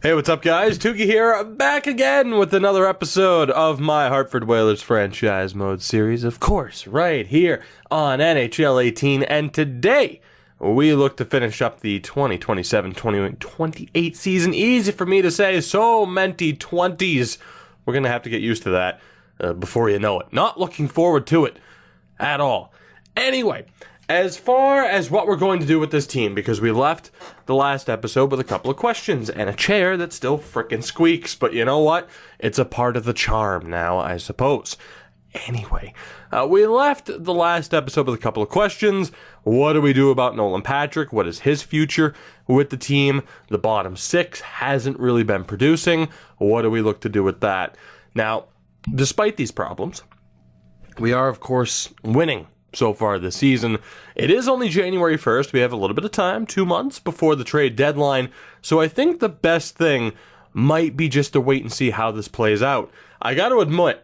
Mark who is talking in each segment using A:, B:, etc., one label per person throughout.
A: Hey, what's up, guys? Tukey here, back again with another episode of my Hartford Whalers franchise mode series, of course, right here on NHL 18. And today, we look to finish up the 2027-2028 season. Easy for me to say, so many 20s. We're going to have to get used to that before you know it. Not looking forward to it at all. Anyway, as far as what we're going to do with this team, because we left the last episode with a couple of questions and a chair that still frickin' squeaks, but you know what? It's a part of the charm now, I suppose. Anyway, we left the last episode with a couple of questions. What do we do about Nolan Patrick? What is his future with the team? The bottom six hasn't really been producing. What do we look to do with that? Now, despite these problems, we are, of course, winning so far this season. It is only January 1st. We have a little bit of time, 2 months before the trade deadline. So I think the best thing might be just to wait and see how this plays out. I got to admit,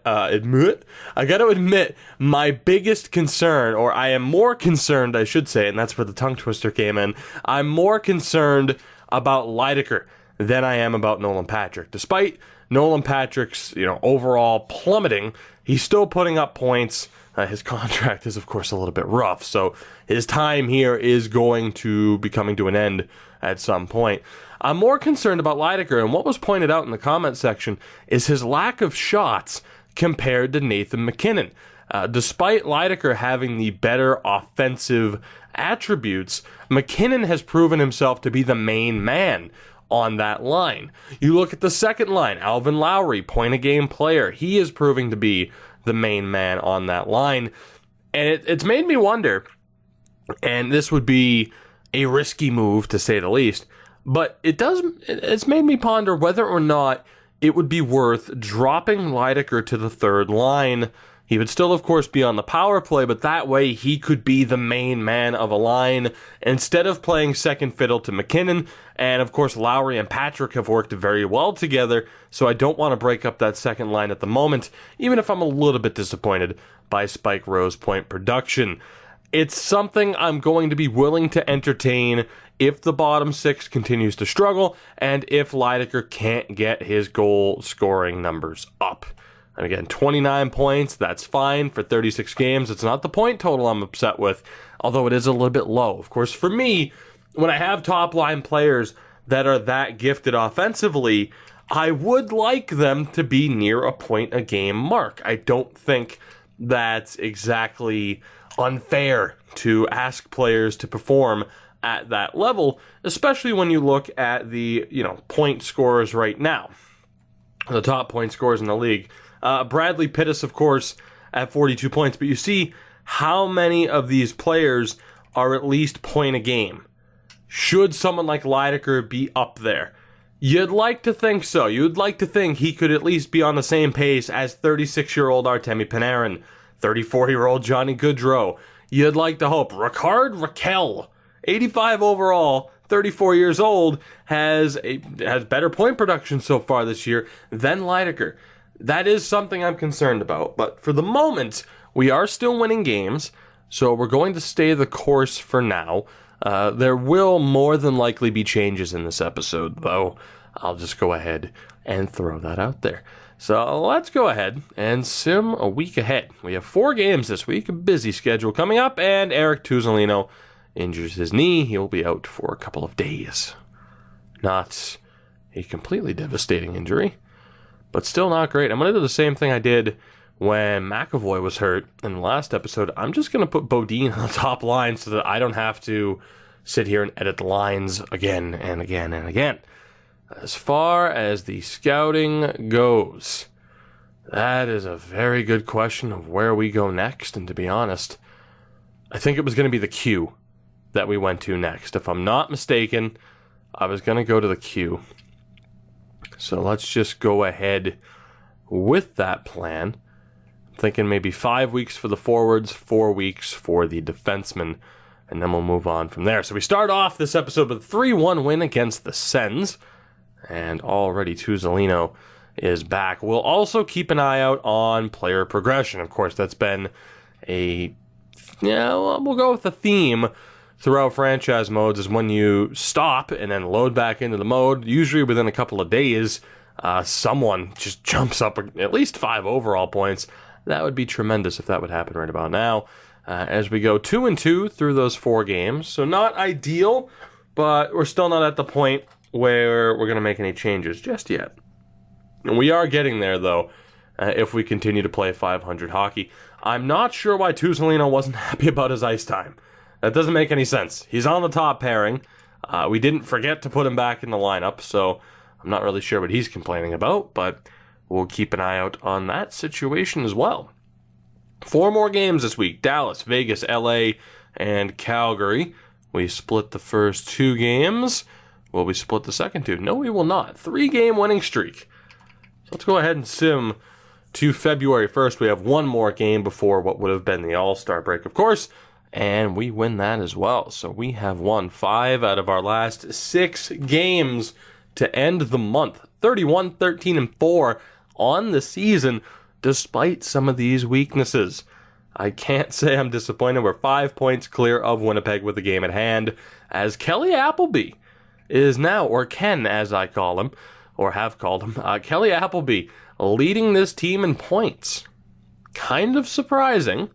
A: my biggest concern, or I am more concerned, I should say, and that's where the tongue twister came in. I'm more concerned about Lydecker than I am about Nolan Patrick. Despite Nolan Patrick's, overall plummeting, he's still putting up points. His contract is, of course, a little bit rough, so his time here is going to be coming to an end at some point. I'm more concerned about Lydecker, and what was pointed out in the comment section is his lack of shots compared to Nathan MacKinnon. Despite Lydecker having the better offensive attributes, MacKinnon has proven himself to be the main man on that line. You look at the second line, Alvin Lowry, point-a-game player. He is proving to be the main man on that line. And it's made me wonder, and this would be a risky move to say the least, but it's made me ponder whether or not it would be worth dropping Lydecker to the third line. He would still, of course, be on the power play, but that way he could be the main man of a line instead of playing second fiddle to MacKinnon. And, of course, Lowry and Patrick have worked very well together, so I don't want to break up that second line at the moment, even if I'm a little bit disappointed by Spike Rowe's point production. It's something I'm going to be willing to entertain if the bottom six continues to struggle and if Lydecker can't get his goal-scoring numbers up. And again, 29 points, that's fine for 36 games. It's not the point total I'm upset with, although it is a little bit low. Of course, for me, when I have top-line players that are that gifted offensively, I would like them to be near a point-a-game mark. I don't think that's exactly unfair to ask players to perform at that level, especially when you look at the, point scorers right now, the top point scorers in the league. Bradley Pittis, of course, at 42 points, but you see how many of these players are at least point a game. Should someone like Lydecker be up there? You'd like to think so. You'd like to think he could at least be on the same pace as 36-year-old Artemi Panarin, 34-year-old Johnny Gaudreau. You'd like to hope. Rickard Rakell, 85 overall, 34 years old, has better point production so far this year than Lydecker. That is something I'm concerned about. But for the moment, we are still winning games, so we're going to stay the course for now. There will more than likely be changes in this episode, though. I'll just go ahead and throw that out there. So let's go ahead and sim a week ahead. We have 4 games this week, a busy schedule coming up, and Eric Tuzolino injures his knee. He'll be out for a couple of days. Not a completely devastating injury, but still not great. I'm going to do the same thing I did when McAvoy was hurt in the last episode. I'm just going to put Bodine on the top line so that I don't have to sit here and edit the lines again and again and again. As far as the scouting goes, that is a very good question of where we go next. And to be honest, I think it was going to be the Q that we went to next. If I'm not mistaken, I was going to go to the Q. So let's just go ahead with that plan. I'm thinking maybe 5 weeks for the forwards, 4 weeks for the defensemen, and then we'll move on from there. So we start off this episode with a 3-1 win against the Sens, and already Tuzolino is back. We'll also keep an eye out on player progression. Of course, that's been we'll go with the theme throughout franchise modes is when you stop and then load back into the mode. Usually within a couple of days, someone just jumps up at least 5 overall points. That would be tremendous if that would happen right about now. As we go 2-2 through those 4 games. So not ideal, but we're still not at the point where we're going to make any changes just yet. And we are getting there, though, if we continue to play 500 hockey. I'm not sure why Tuzolino wasn't happy about his ice time. That doesn't make any sense. He's on the top pairing. We didn't forget to put him back in the lineup, so I'm not really sure what he's complaining about, but we'll keep an eye out on that situation as well. 4 more games this week. Dallas, Vegas, LA, and Calgary. We split the first 2 games. Will we split the second 2? No, we will not. 3-game winning streak. So let's go ahead and sim to February 1st. We have 1 more game before what would have been the All-Star break, of course, and we win that as well. So we have won 5 out of our last 6 games to end the month. 31-13-4 on the season, despite some of these weaknesses. I can't say I'm disappointed. We're 5 points clear of Winnipeg with the game at hand, as Kelly Appleby is now, or Ken as I call him, or have called him, Kelly Appleby leading this team in points. Kind of surprising,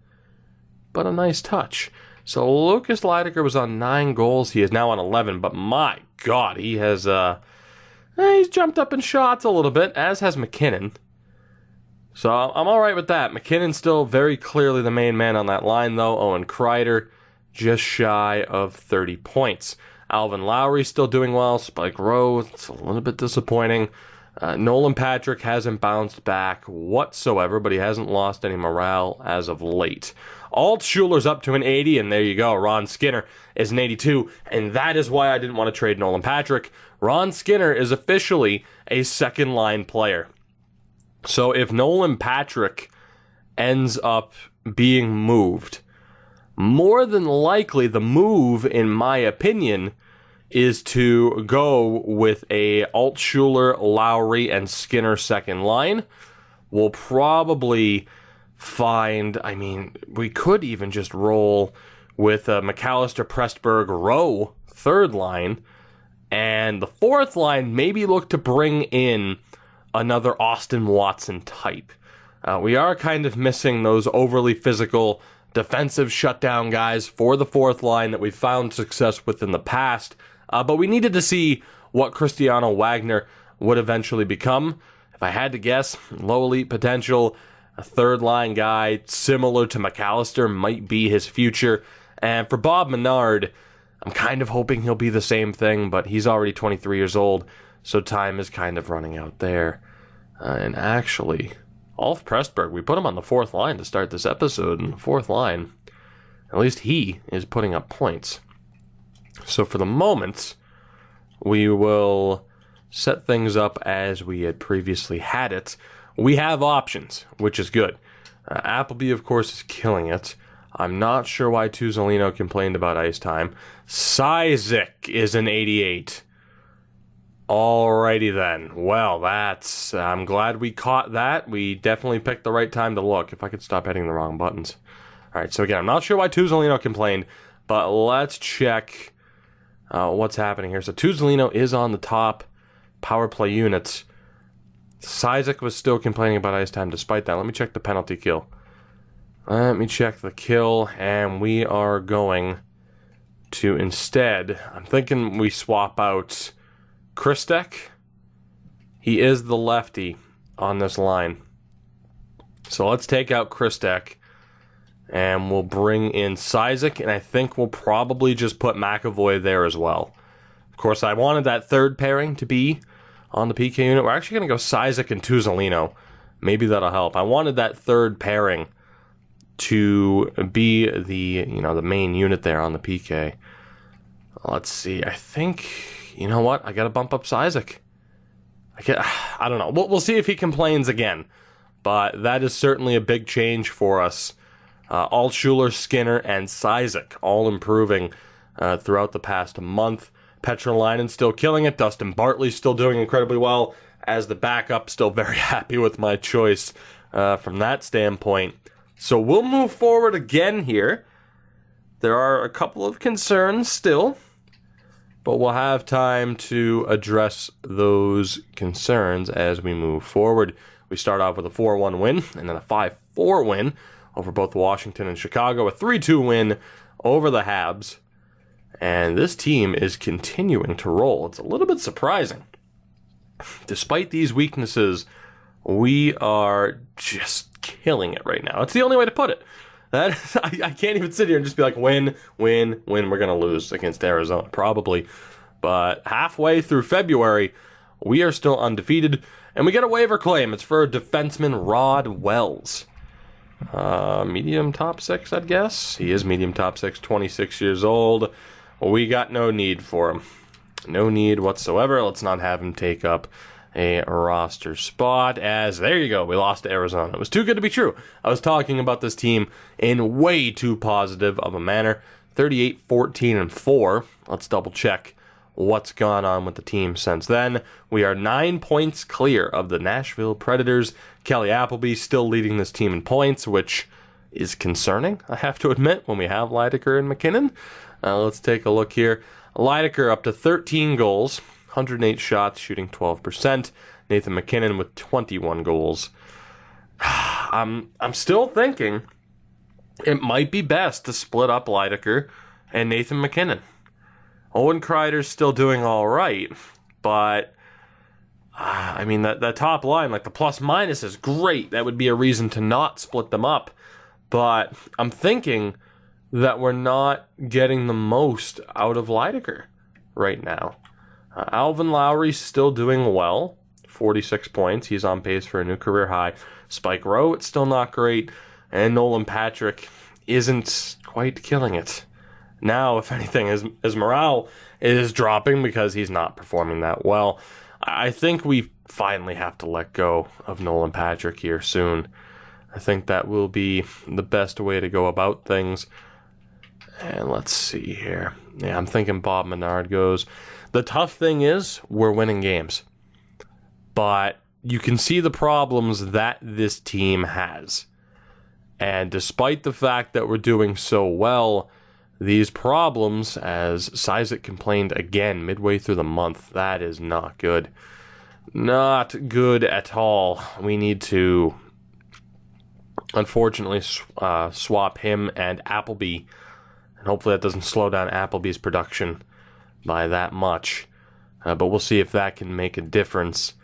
A: but a nice touch. So Lucas Leidiker was on 9 goals. He is now on 11, but my God, he has he's jumped up in shots a little bit, as has McKinnon. So I'm all right with that. McKinnon's still very clearly the main man on that line, though. Owen Kreider just shy of 30 points. Alvin Lowry still doing well. Spike Rowe, it's a little bit disappointing. Nolan Patrick hasn't bounced back whatsoever, but he hasn't lost any morale as of late. Altshuler's up to an 80, and there you go. Ron Skinner is an 82, and that is why I didn't want to trade Nolan Patrick. Ron Skinner is officially a second-line player. So if Nolan Patrick ends up being moved, more than likely the move, in my opinion, is to go with a Altshuler, Lowry, and Skinner second line. We'll probably find, we could even just roll with McAllister, Prestberg, Rowe third line, and the fourth line maybe look to bring in another Austin Watson type. We are kind of missing those overly physical defensive shutdown guys for the fourth line that we've found success with in the past. But we needed to see what Cristiano Wagner would eventually become. If I had to guess, low elite potential, a third line guy similar to McAllister might be his future. And for Bob Menard, I'm kind of hoping he'll be the same thing, but he's already 23 years old, so time is kind of running out there. And actually, Ulf Prestberg, we put him on the fourth line to start this episode, and the fourth line, at least he is putting up points. So for the moment, we will set things up as we had previously had it. We have options, which is good. Appleby, of course, is killing it. I'm not sure why Tuzolino complained about ice time. Sizik is an 88. Alrighty then. Well, I'm glad we caught that. We definitely picked the right time to look. If I could stop hitting the wrong buttons. Alright, so again, I'm not sure why Tuzolino complained, but let's check what's happening here. So Tuzolino is on the top power play units. Sizik was still complaining about ice time despite that. Let me check the penalty kill. Let me check the kill, and we are going to instead, I'm thinking we swap out Kristek. He is the lefty on this line. So let's take out Kristek, and we'll bring in Sizik, and I think we'll probably just put McAvoy there as well. Of course, I wanted that third pairing to be on the PK unit. We're actually going to go Sizik and Tuzolino. Maybe that'll help. I wanted that third pairing to be the main unit there on the PK. Let's see. I think, you know what? I got to bump up Sizik. I don't know. We'll see if he complains again. But that is certainly a big change for us. Altshuler, Skinner, and Sizik all improving throughout the past month. Petrolainen still killing it. Dustin Bartley still doing incredibly well as the backup. Still very happy with my choice from that standpoint. So we'll move forward again here. there are a couple of concerns still, but we'll have time to address those concerns as we move forward. We start off with a 4-1 win and then a 5-4 win over both Washington and Chicago, a 3-2 win over the Habs. And this team is continuing to roll. It's a little bit surprising. Despite these weaknesses, we are just killing it right now. It's the only way to put it. I can't even sit here and just be like, win, we're going to lose against Arizona, probably. But halfway through February, we are still undefeated, and we get a waiver claim. It's for defenseman Rod Wells. Medium top 6, I'd guess. He is medium top 6, 26 years old. We got no need for him. No need whatsoever. Let's not have him take up a roster spot, as there you go, we lost to Arizona. It was too good to be true. I was talking about this team in way too positive of a manner. 38-14-4. Let's double check what's gone on with the team since then. We are 9 points clear of the Nashville Predators. Kelly Appleby still leading this team in points, which is concerning, I have to admit, when we have Lydecker and McKinnon. Let's take a look here. Lydecker up to 13 goals, 108 shots, shooting 12%. Nathan McKinnon with 21 goals. I'm still thinking it might be best to split up Lydecker and Nathan McKinnon. Owen Kreider's still doing all right, but I mean, that top line, like the plus minus is great. That would be a reason to not split them up. But I'm thinking that we're not getting the most out of Lydecker right now. Alvin Lowry's still doing well, 46 points. He's on pace for a new career high. Spike Rowe, it's still not great. And Nolan Patrick isn't quite killing it. Now, if anything, his morale is dropping because he's not performing that well. I think we finally have to let go of Nolan Patrick here soon. I think that will be the best way to go about things. And let's see here. Yeah, I'm thinking Bob Menard goes. The tough thing is we're winning games. But you can see the problems that this team has. And despite the fact that we're doing so well, these problems, as Sizik complained again midway through the month, that is not good. Not good at all. We need to, unfortunately, swap him and Appleby. And hopefully that doesn't slow down Appleby's production by that much. But we'll see if that can make a difference.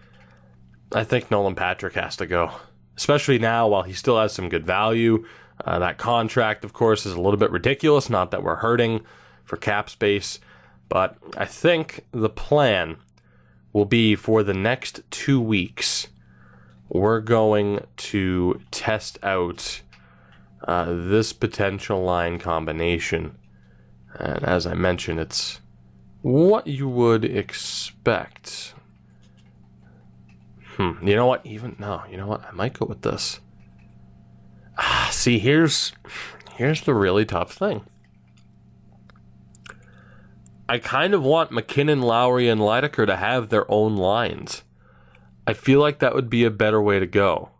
A: I think Nolan Patrick has to go. Especially now, while he still has some good value. That contract, of course, is a little bit ridiculous. Not that we're hurting for cap space. But I think the plan will be for the next 2 weeks, we're going to test out this potential line combination. And as I mentioned, it's what you would expect. You know what? I might go with this. See, here's the really tough thing. I kind of want McKinnon, Lowry, and Lydecker to have their own lines. I feel like that would be a better way to go.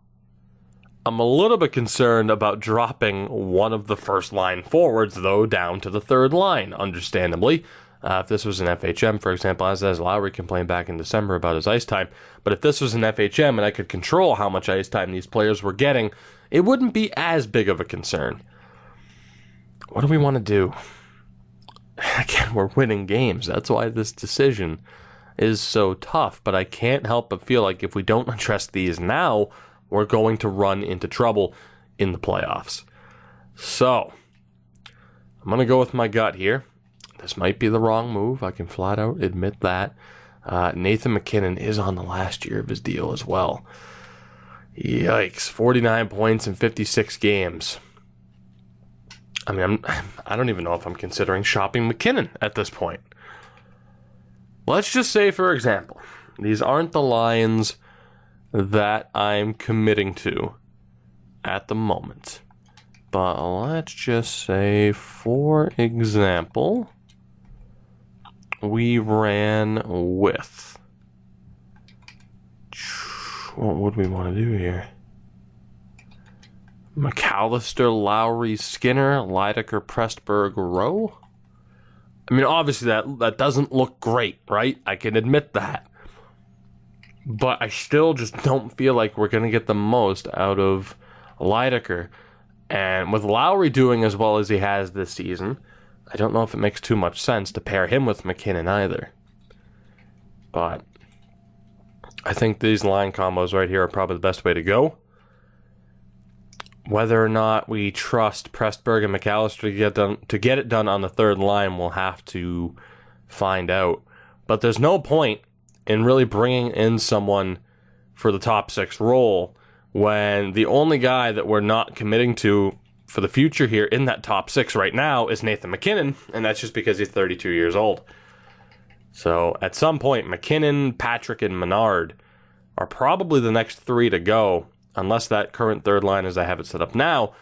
A: I'm a little bit concerned about dropping one of the first line forwards, though, down to the third line, understandably. If this was an FHM, for example, as Lowry complained back in December about his ice time, but if this was an FHM and I could control how much ice time these players were getting, it wouldn't be as big of a concern. What do we want to do? Again, we're winning games. That's why this decision is so tough, but I can't help but feel like if we don't address these now, we're going to run into trouble in the playoffs. So, I'm going to go with my gut here. This might be the wrong move. I can flat out admit that. Nathan McKinnon is on the last year of his deal as well. Yikes. 49 points in 56 games. I mean, I don't even know if I'm considering shopping McKinnon at this point. Let's just say, for example, these aren't the lines that I'm committing to at the moment. But let's just say, for example, we ran with... What would we want to do here? McAllister, Lowry, Skinner, Lydecker, Prestberg, Rowe. I mean, obviously that doesn't look great, right? I can admit that. But I still just don't feel like we're going to get the most out of Lydecker. And with Lowry doing as well as he has this season, I don't know if it makes too much sense to pair him with McKinnon either. But I think these line combos right here are probably the best way to go. Whether or not we trust Prestberg and McAllister to get it done on the third line, we'll have to find out. But there's no point in really bringing in someone for the top six role when the only guy that we're not committing to for the future here in that top six right now is Nathan MacKinnon, and that's just because he's 32 years old. So at some point, MacKinnon, Patrick, and Menard are probably the next three to go, unless that current third line, as I have it set up now,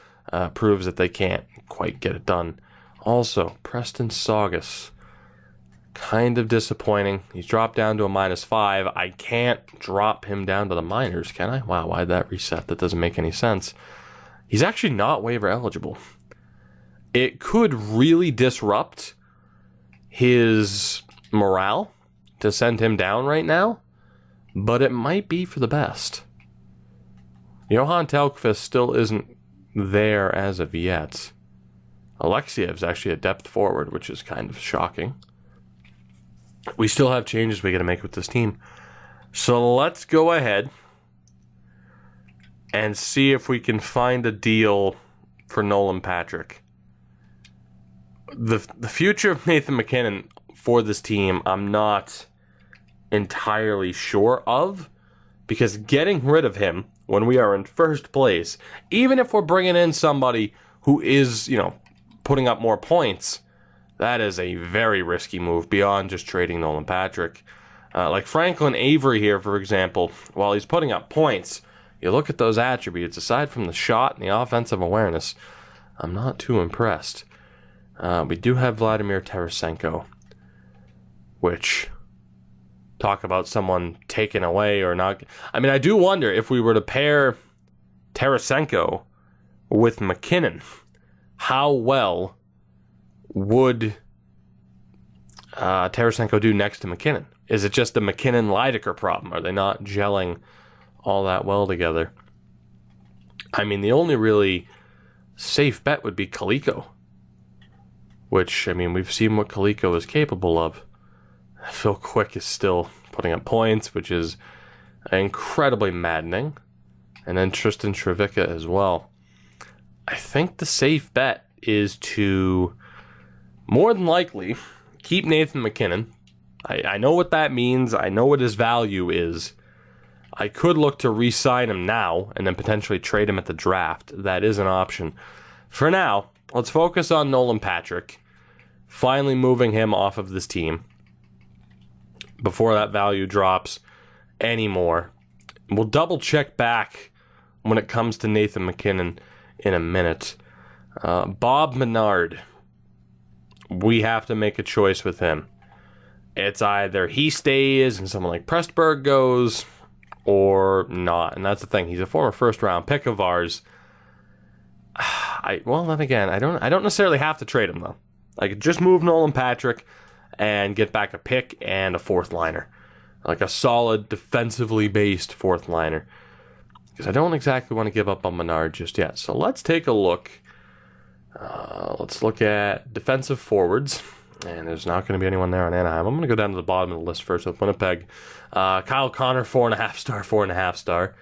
A: proves that they can't quite get it done. Also, Preston Saugus, kind of disappointing. He's dropped down to a -5. I can't drop him down to the minors, can I? Wow, why'd that reset? That doesn't make any sense. He's actually not waiver eligible. It could really disrupt his morale to send him down right now, but it might be for the best. Johan Telkvist still isn't there as of yet. Alexiev's actually a depth forward, which is kind of shocking. We still have changes we got to make with this team. So let's go ahead and see if we can find a deal for Nolan Patrick. The future of Nathan MacKinnon for this team, I'm not entirely sure of, because getting rid of him when we are in first place, even if we're bringing in somebody who is, putting up more points, that is a very risky move beyond just trading Nolan Patrick. Like Franklin Avery here, for example, while he's putting up points, you look at those attributes, aside from the shot and the offensive awareness, I'm not too impressed. We do have Vladimir Tarasenko, which, talk about someone taken away or not. I mean, I do wonder if we were to pair Tarasenko with MacKinnon, how well would Tarasenko do next to MacKinnon? Is it just the MacKinnon-Lydecker problem? Are they not gelling all that well together? I mean, the only really safe bet would be Kaliko, which, I mean, we've seen what Kaliko is capable of. Phil Quick is still putting up points, which is incredibly maddening. And then Tristan Trevicka as well. I think the safe bet is to, more than likely, keep Nathan MacKinnon. I know what that means. I know what his value is. I could look to re-sign him now and then potentially trade him at the draft. That is an option. For now, let's focus on Nolan Patrick, finally moving him off of this team before that value drops anymore. We'll double check back when it comes to Nathan MacKinnon in a minute. Bob Menard, we have to make a choice with him. It's either he stays and someone like Prestberg goes, or not. And that's the thing. He's a former first-round pick of ours. Then again, I don't necessarily have to trade him, though. I could just move Nolan Patrick and get back a pick and a fourth liner. Like a solid, defensively based fourth liner. Because I don't exactly want to give up on Menard just yet. So let's take a look. Let's look at defensive forwards. And there's not going to be anyone there on Anaheim. I'm going to go down to the bottom of the list first with Winnipeg. Kyle Connor, 4.5 star, 4.5 star.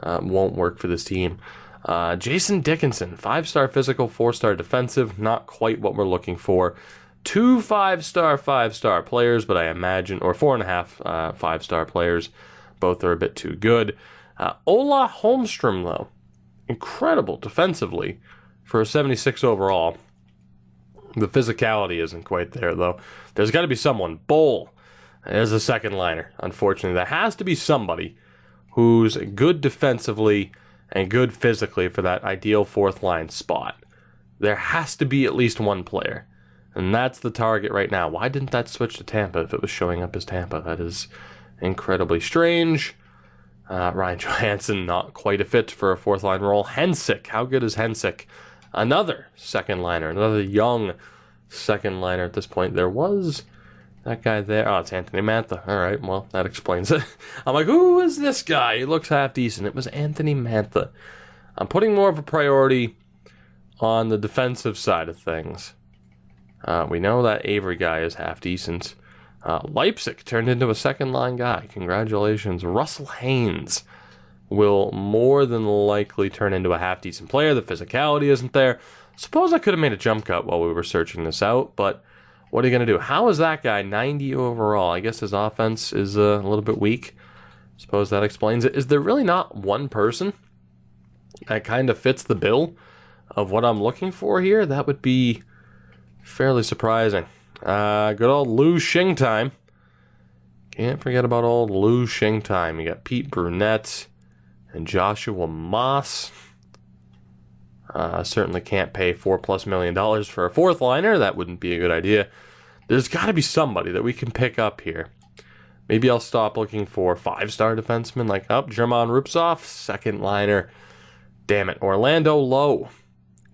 A: Won't work for this team. Jason Dickinson, 5-star physical, 4-star defensive. Not quite what we're looking for. 2 5-star, 5-star players, but I imagine, or 4.5 5-star players. Both are a bit too good. Ola Holmstrom, though. Incredible defensively for a 76 overall. The physicality isn't quite there, though. There's got to be someone. Bowl as a second liner. Unfortunately, there has to be somebody who's good defensively and good physically for that ideal fourth line spot. There has to be at least one player. And that's the target right now. Why didn't that switch to Tampa if it was showing up as Tampa? That is incredibly strange. Ryan Johansson, not quite a fit for a fourth line role. Hensick, how good is Hensick? Another second liner, another young second liner at this point. There was that guy there. Oh, it's Anthony Mantha. All right, well, that explains it. I'm like, who is this guy? He looks half decent. It was Anthony Mantha. I'm putting more of a priority on the defensive side of things. We know that Avery guy is half decent. Leipzig turned into a second line guy. Congratulations. Russell Haynes will more than likely turn into a half decent player. The physicality isn't there. Suppose I could have made a jump cut while we were searching this out, but what are you going to do? How is that guy 90 overall? I guess his offense is a little bit weak. Suppose that explains it. Is there really not one person that kind of fits the bill of what I'm looking for here? That would be fairly surprising. Good old Lou Shing time. Can't forget about old Lou Shing time. You got Pete Brunette and Joshua Moss. Certainly can't pay $4+ million for a fourth liner. That wouldn't be a good idea. There's got to be somebody that we can pick up here. Maybe I'll stop looking for 5-star defensemen like German Rupsov, second liner. Damn it, Orlando Lowe.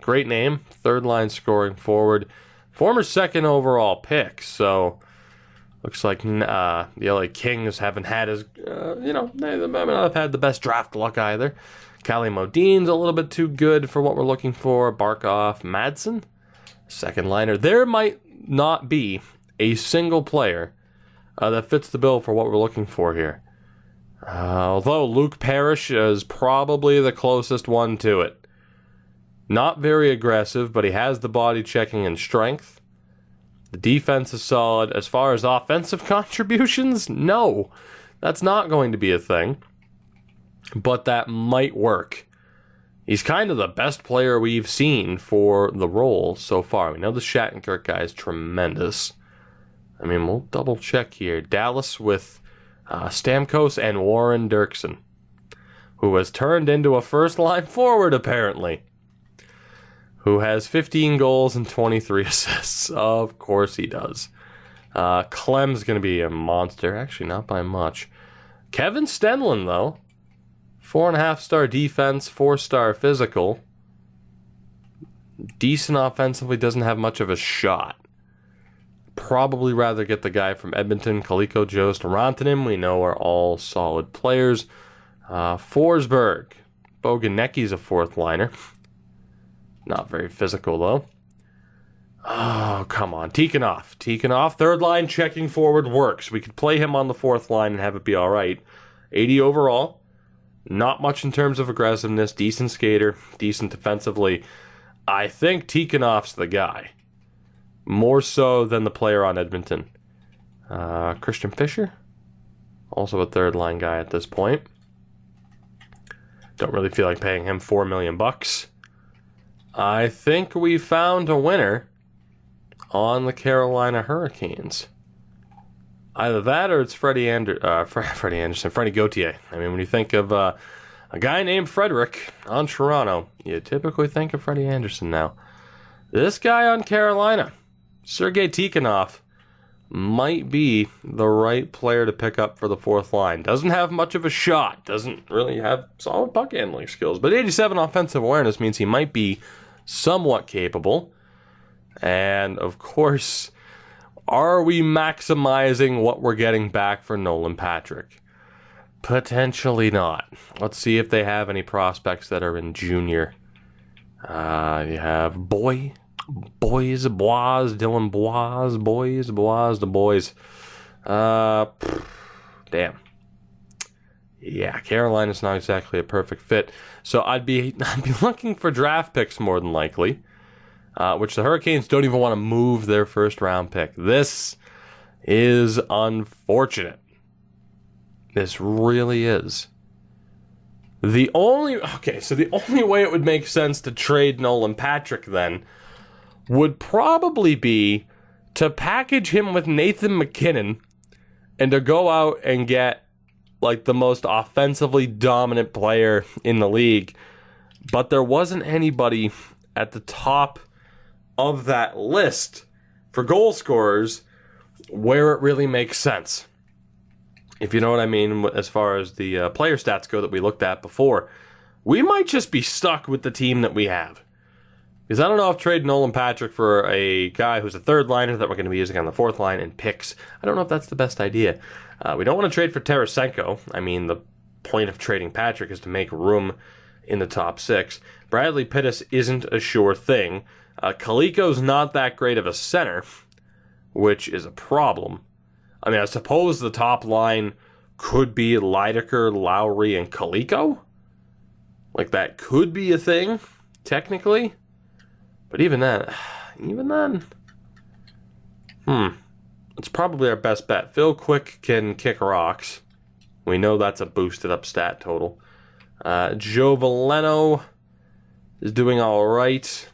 A: Great name, third line scoring forward. Former second overall pick, so looks like the LA Kings haven't had as, they may not have had the best draft luck either. Kalle Modine's a little bit too good for what we're looking for. Barkov, Madsen, second liner. There might not be a single player that fits the bill for what we're looking for here. Although Luke Parrish is probably the closest one to it. Not very aggressive, but he has the body checking and strength. The defense is solid. As far as offensive contributions, no. That's not going to be a thing. But that might work. He's kind of the best player we've seen for the role so far. We know the Shattenkirk guy is tremendous. I mean, we'll double check here. Dallas with Stamkos and Warren Dirksen, who has turned into a first-line forward, apparently, who has 15 goals and 23 assists. Of course he does. Clem's going to be a monster. Actually, not by much. Kevin Stenlund, though. 4.5-star defense, 4-star physical. Decent offensively, doesn't have much of a shot. Probably rather get the guy from Edmonton, Kaliko Jost, Rantanen. We know are all solid players. Forsberg. Boganecki's a fourth liner. Not very physical, though. Oh, come on. Tikhonov, third line, checking forward works. We could play him on the fourth line and have it be all right. 80 overall. Not much in terms of aggressiveness. Decent skater. Decent defensively. I think Tikhonov's the guy. More so than the player on Edmonton. Christian Fischer. Also a third line guy at this point. Don't really feel like paying him $4 million. I think we found a winner on the Carolina Hurricanes. Either that or it's Freddie Gauthier. I mean, when you think of a guy named Frederick on Toronto, you typically think of Freddie Anderson now. This guy on Carolina, Sergei Tikhonov, might be the right player to pick up for the fourth line. Doesn't have much of a shot. Doesn't really have solid puck handling skills. But 87 offensive awareness means he might be somewhat capable. And, of course, are we maximizing what we're getting back for Nolan Patrick? Potentially not. Let's see if they have any prospects that are in junior. You have Dylan Bois. Damn. Yeah, Carolina's not exactly a perfect fit. So I'd be looking for draft picks more than likely, which the Hurricanes don't even want to move their first round pick. This is unfortunate. This really is. The only way it would make sense to trade Nolan Patrick then would probably be to package him with Nathan McKinnon and to go out and get like the most offensively dominant player in the league. But there wasn't anybody at the top of that list for goal scorers where it really makes sense. if you know what I mean, as far as the player stats go that we looked at before, we might just be stuck with the team that we have. Because I don't know if trading Nolan Patrick for a guy who's a third liner that we're going to be using on the fourth line and picks, I don't know if that's the best idea. We don't want to trade for Tarasenko. I mean, the point of trading Patrick is to make room in the top six. Bradley Pittis isn't a sure thing. Kaliko's not that great of a center, which is a problem. I mean, I suppose the top line could be Lydecker, Lowry, and Kaliko. Like, that could be a thing, technically. But even then, it's probably our best bet. Phil Quick can kick rocks. We know that's a boosted up stat total. Joe Veleno is doing all right.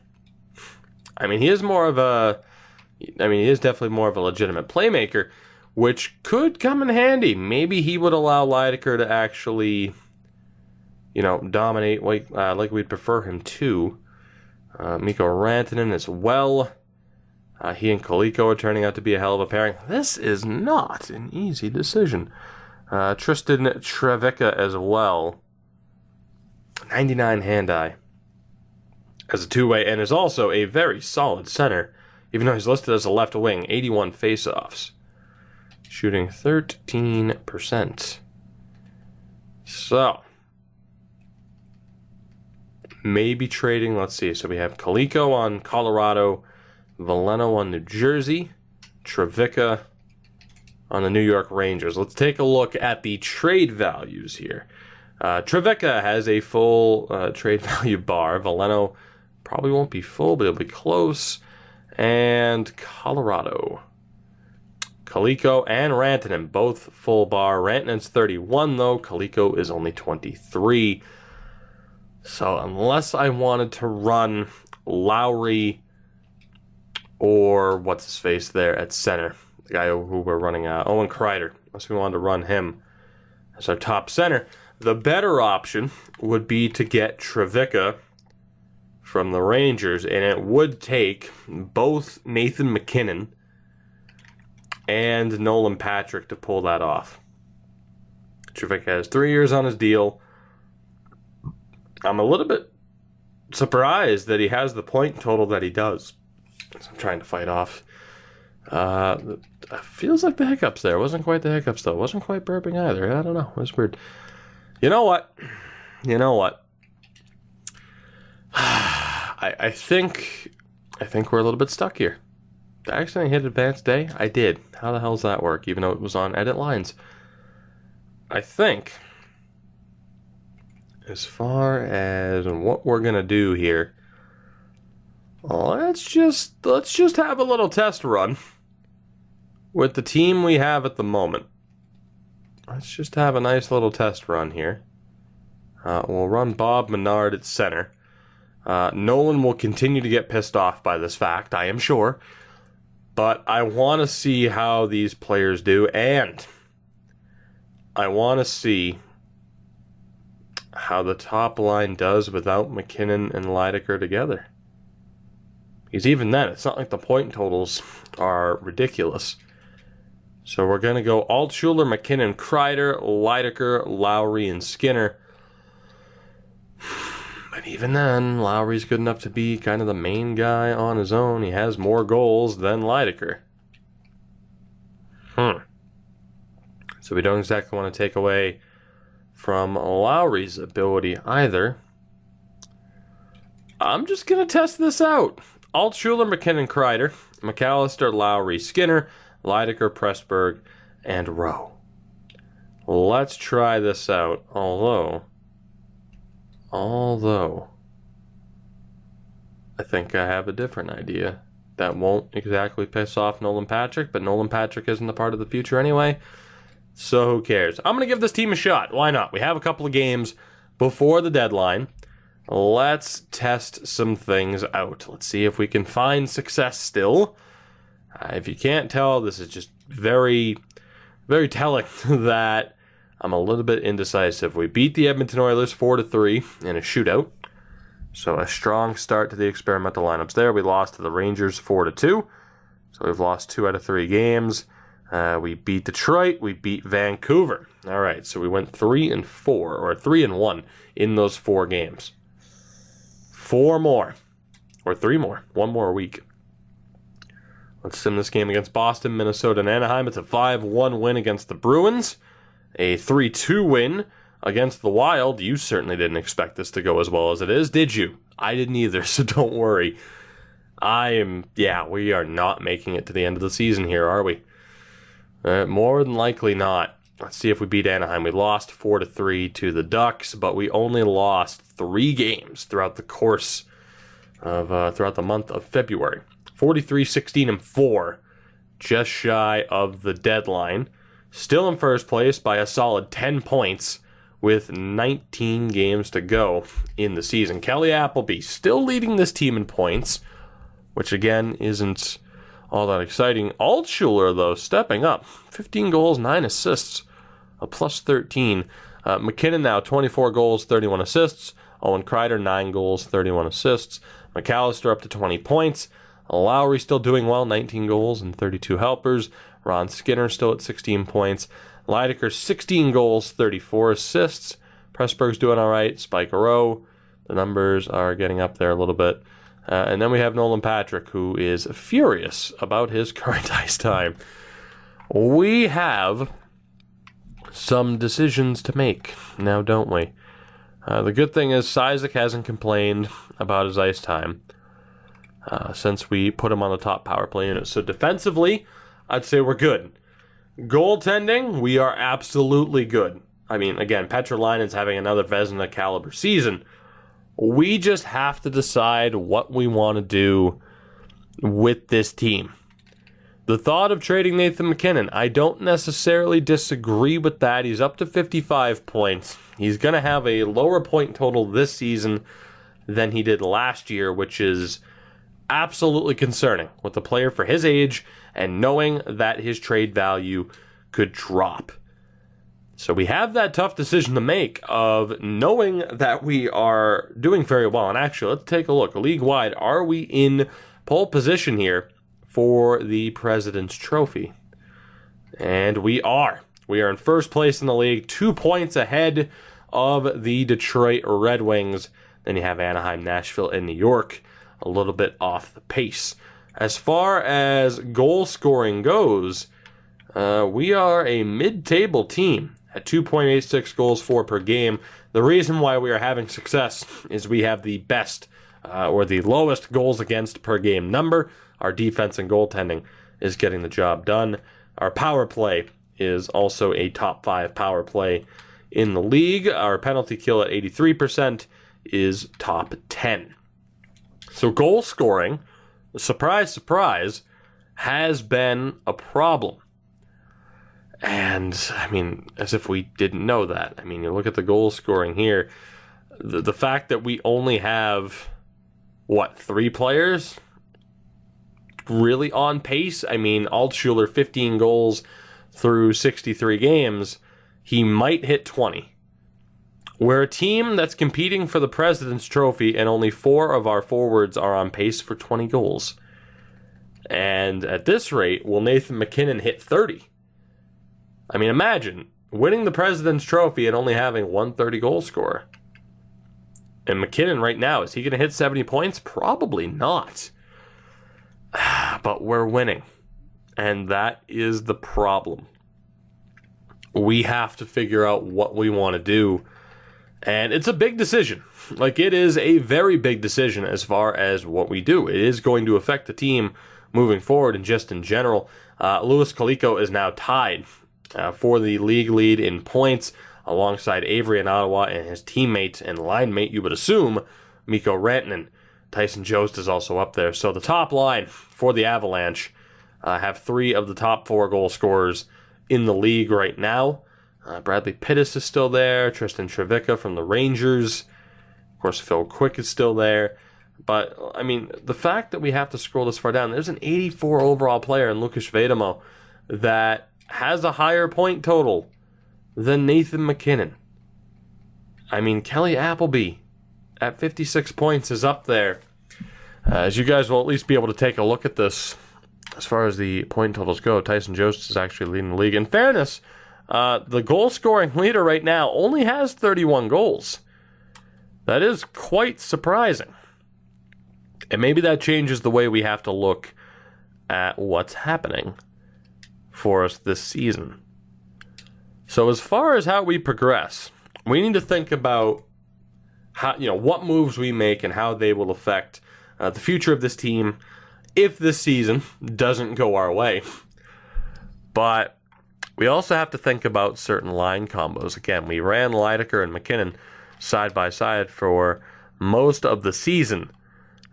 A: I mean, he is definitely more of a legitimate playmaker, which could come in handy. Maybe he would allow Lydecker to actually, dominate like we'd prefer him to. Mikko Rantanen as well. He and Kaliko are turning out to be a hell of a pairing. This is not an easy decision. Tristan Trevicka as well. 99 hand-eye as a two-way, and is also a very solid center, even though he's listed as a left wing. 81 faceoffs. Shooting 13%. So, maybe trading, let's see. So we have Kaliko on Colorado, Veleno on New Jersey, Trevicka on the New York Rangers. Let's take a look at the trade values here. Trevicka has a full trade value bar. Veleno probably won't be full, but it'll be close. And Colorado. Kaliko and Rantanen, both full bar. Rantanen's 31, though. Kaliko is only 23. So unless I wanted to run Lowry or what's-his-face there at center, the guy who we're running, Owen Kreider, unless we wanted to run him as our top center, the better option would be to get Trevicka from the Rangers, and it would take both Nathan MacKinnon and Nolan Patrick to pull that off. Trevicka has 3 years on his deal. I'm a little bit surprised that he has the point total that he does. So I'm trying to fight off. Feels like the hiccups there. It wasn't quite the hiccups, though. It wasn't quite burping either. I don't know. It was weird. You know what? I think we're a little bit stuck here. Did I actually hit advanced day? I did. How the hell does that work, even though it was on edit lines? I think, as far as what we're going to do here, let's just have a little test run with the team we have at the moment. Let's just have a nice little test run here. We'll run Bob Menard at center. Nolan will continue to get pissed off by this fact, I am sure. But I want to see how these players do, and I want to see how the top line does without MacKinnon and Lydecker together. Because even then, it's not like the point totals are ridiculous. So we're going to go Altshuler, MacKinnon, Kreider, Lydecker, Lowry, and Skinner. But even then, Lowry's good enough to be kind of the main guy on his own. He has more goals than Lydecker. So we don't exactly want to take away from Lowry's ability either. I'm just going to test this out. Altshuler, MacKinnon, Kreider, McAllister, Lowry, Skinner, Lydecker, Pressburg, and Rowe. Let's try this out. Although, I think I have a different idea that won't exactly piss off Nolan Patrick, but Nolan Patrick isn't a part of the future anyway, so who cares? I'm going to give this team a shot. Why not? We have a couple of games before the deadline. Let's test some things out. Let's see if we can find success still. If you can't tell, this is just very, very telling that I'm a little bit indecisive. We beat the Edmonton Oilers 4-3 in a shootout. So a strong start to the experimental lineups there. We lost to the Rangers 4-2. So we've lost 2 out of 3 games. We beat Detroit. We beat Vancouver. All right, so we went 3-4 or 3-1 in those 4 games. 4 more or 3 more. 1 more a week. Let's sim this game against Boston, Minnesota, and Anaheim. It's a 5-1 win against the Bruins. A 3-2 win against the Wild. You certainly didn't expect this to go as well as it is, did you? I didn't either, so don't worry. We are not making it to the end of the season here, are we? More than likely not. Let's see if we beat Anaheim. We lost 4-3 to the Ducks, but we only lost 3 games throughout the course of throughout the month of February. 43-16-4, just shy of the deadline. Still in first place by a solid 10 points with 19 games to go in the season. Kelly Appleby still leading this team in points, which again isn't all that exciting. Altshuler, though, stepping up. 15 goals, 9 assists, a plus 13. McKinnon now 24 goals, 31 assists. Owen Kreider 9 goals, 31 assists. McAllister up to 20 points. Lowry still doing well, 19 goals and 32 helpers. Ron Skinner still at 16 points. Lydecker 16 goals, 34 assists. Pressburg's doing all right. Spike Rowe, the numbers are getting up there a little bit. And then we have Nolan Patrick, who is furious about his current ice time. We have some decisions to make now, don't we? The good thing is Isaac hasn't complained about his ice time since we put him on the top power play unit. So defensively, I'd say we're good. Goaltending, we are absolutely good. I mean, again, Petrolainen's having another Vezina caliber season. We just have to decide what we want to do with this team. The thought of trading Nathan MacKinnon, I don't necessarily disagree with that. He's up to 55 points. He's going to have a lower point total this season than he did last year, which is absolutely concerning with a player for his age and knowing that his trade value could drop. So we have that tough decision to make of knowing that we are doing very well. And actually, let's take a look. League-wide, are we in pole position here for the President's Trophy? And we are. We are in first place in the league, 2 points ahead of the Detroit Red Wings. Then you have Anaheim, Nashville, and New York a little bit off the pace. As far as goal scoring goes, we are a mid-table team at 2.86 goals for per game. The reason why we are having success is we have the best or the lowest goals against per game number. Our defense and goaltending is getting the job done. Our power play is also a top 5 power play in the league. Our penalty kill at 83% is top 10. So goal scoring, surprise, surprise, has been a problem. And, I mean, as if we didn't know that. I mean, you look at the goal scoring here. The fact that we only have, 3 players really on pace? I mean, Altshuler, 15 goals through 63 games. He might hit 20. We're a team that's competing for the President's Trophy, and only 4 of our forwards are on pace for 20 goals. And at this rate, will Nathan MacKinnon hit 30? I mean, imagine winning the President's Trophy and only having 130 goal scorer. And MacKinnon right now, is he going to hit 70 points? Probably not. But we're winning. And that is the problem. We have to figure out what we want to do. And it's a big decision. Like, it is a very big decision as far as what we do. It is going to affect the team moving forward and just in general. Louis Colicco is now tied for the league lead in points alongside Avery in Ottawa and his teammate and line mate, you would assume, Mikko Rantanen. Tyson Jost is also up there. So the top line for the Avalanche have 3 of the top 4 goal scorers in the league right now. Bradley Pittis is still there. Tristan Trevicka from the Rangers. Of course, Phil Quick is still there. But, I mean, the fact that we have to scroll this far down, there's an 84 overall player in Lukas Vedamo that has a higher point total than Nathan MacKinnon. I mean, Kelly Appleby at 56 points is up there. As you guys will at least be able to take a look at this as far as the point totals go, Tyson Jost is actually leading the league. In fairness, the goal-scoring leader right now only has 31 goals. That is quite surprising. And maybe that changes the way we have to look at what's happening for us this season. So as far as how we progress, we need to think about how, what moves we make and how they will affect the future of this team if this season doesn't go our way. But we also have to think about certain line combos. Again, we ran Lydecker and McKinnon side by side for most of the season.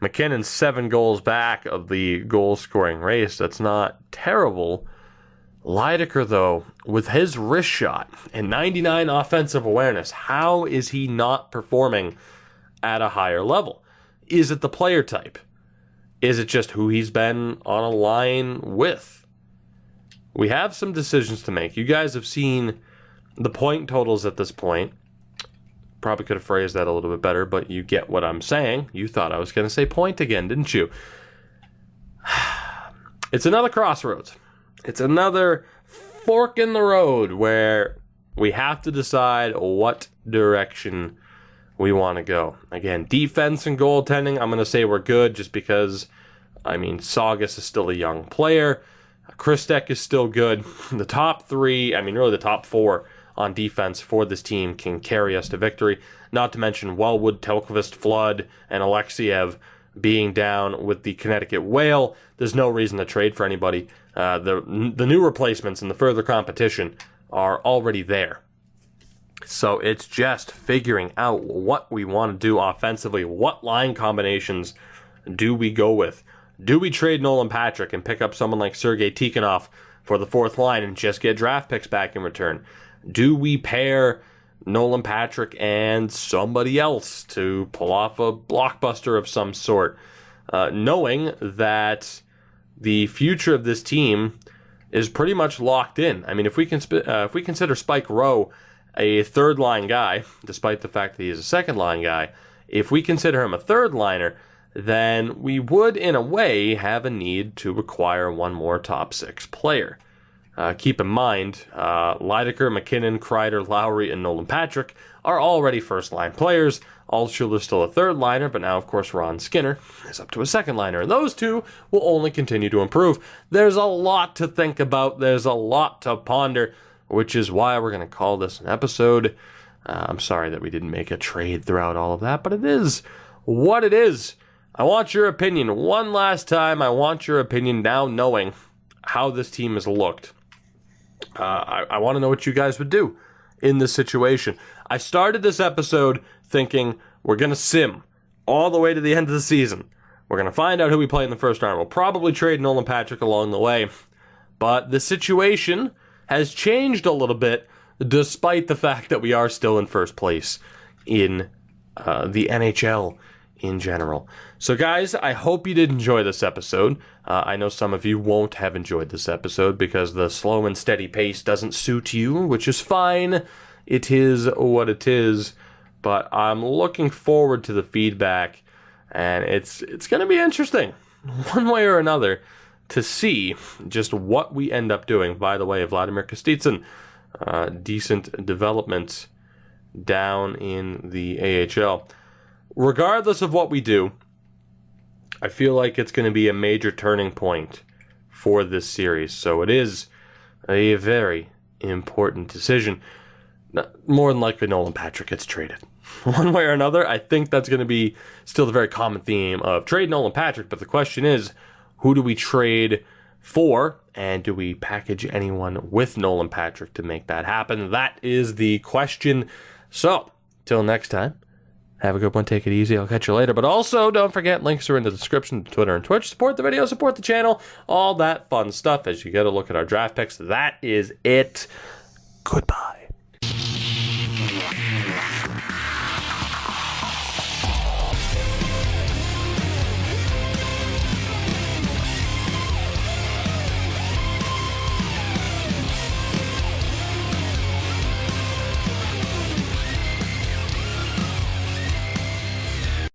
A: McKinnon's 7 goals back of the goal-scoring race. That's not terrible. Lydecker, though, with his wrist shot and 99 offensive awareness, how is he not performing at a higher level? Is it the player type? Is it just who he's been on a line with? We have some decisions to make. You guys have seen the point totals at this point. Probably could have phrased that a little bit better, but you get what I'm saying. You thought I was going to say point again, didn't you? It's another crossroads. It's another fork in the road where we have to decide what direction we want to go. Again, defense and goaltending, I'm going to say we're good just because, Saugus is still a young player. Christek is still good. The top 3, really the top 4 on defense for this team can carry us to victory. Not to mention Wellwood, Telkvist, Flood, and Alexiev being down with the Connecticut Whale. There's no reason to trade for anybody. The new replacements and the further competition are already there. So it's just figuring out what we want to do offensively. What line combinations do we go with? Do we trade Nolan Patrick and pick up someone like Sergei Tikhonov for the 4th line and just get draft picks back in return? Do we pair Nolan Patrick and somebody else to pull off a blockbuster of some sort, knowing that the future of this team is pretty much locked in? If we consider Spike Rowe a 3rd-line guy, despite the fact that he's a 2nd-line guy, if we consider him a 3rd-liner, then we would, in a way, have a need to acquire one more top 6 player. Keep in mind, Lydecker, McKinnon, Kreider, Lowry, and Nolan Patrick are already first-line players. Altschuler's still a 3rd-liner, but now, of course, Ron Skinner is up to a 2nd-liner. And those two will only continue to improve. There's a lot to think about. There's a lot to ponder, which is why we're going to call this an episode. I'm sorry that we didn't make a trade throughout all of that, but it is what it is. I want your opinion. One last time, I want your opinion now knowing how this team has looked. I want to know what you guys would do in this situation. I started this episode thinking we're going to sim all the way to the end of the season. We're going to find out who we play in the first round. We'll probably trade Nolan Patrick along the way. But the situation has changed a little bit despite the fact that we are still in first place in the NHL in general. So guys, I hope you did enjoy this episode. I know some of you won't have enjoyed this episode because the slow and steady pace doesn't suit you, which is fine. It is what it is. But I'm looking forward to the feedback, and it's going to be interesting, one way or another, to see just what we end up doing. By the way, Vladimir Kostitsyn, decent development down in the AHL. Regardless of what we do, I feel like it's going to be a major turning point for this series. So it is a very important decision. More than likely, Nolan Patrick gets traded. One way or another, I think that's going to be still the very common theme of trade Nolan Patrick. But the question is, who do we trade for? And do we package anyone with Nolan Patrick to make that happen? That is the question. So, till next time, have a good one. Take it easy. I'll catch you later. But also, don't forget, links are in the description to Twitter and Twitch. Support the video, support the channel, all that fun stuff as you get a look at our draft picks. That is it. Goodbye.